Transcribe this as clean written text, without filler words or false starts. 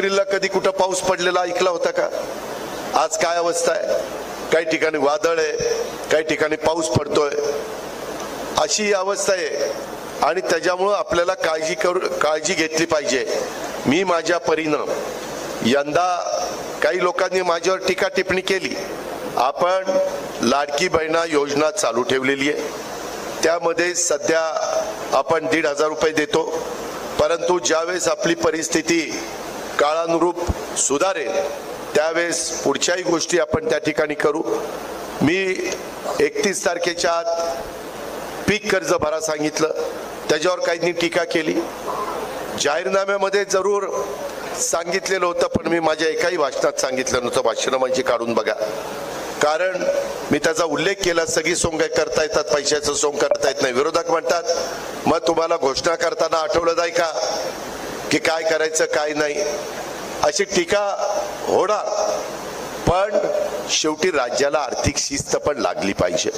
एप्रिलला कधी कुठं पाऊस पडलेला ऐकला होता का? आज काय अवस्था आहे? काही ठिकाणी वादळ आहे, काही ठिकाणी पाऊस पडतोय, अशी अवस्था आहे. आणि त्याच्यामुळं आपल्याला काळजी घेतली पाहिजे. मी माझ्या परीनं यंदा काही लोकांनी माझ्यावर टीका टिप्पणी केली. आपण लाडकी बहिणा योजना चालू ठेवलेली आहे, त्यामध्ये सध्या आपण 1,500 रुपये देतो. परंतु ज्यावेळेस आपली परिस्थिती काळानुरूप सुधारेल त्यावेळेस पुढच्याही गोष्टी आपण त्या ठिकाणी करू. मी 31 तारखेच्या आत पीक कर्ज भरा सांगितलं, त्याच्यावर काहींनी टीका केली. जाहीरनाम्यामध्ये जरूर सांगितलेलं होतं, पण मी माझ्या एकाही भाषणात सांगितलं नव्हतं. भाषणं म्हणजे काढून बघा, कारण मी त्याचा उल्लेख केला. सगळी सोंग करता येतात, पैशाचं सोंग करता येत नाही. विरोधक म्हणतात मग तुम्हाला घोषणा करताना आठवलं नाही का की काय करायचं काय नाही, अशी टीका होणार. पण शेवटी राज्याला आर्थिक शिस्त पण लागली पाहिजे.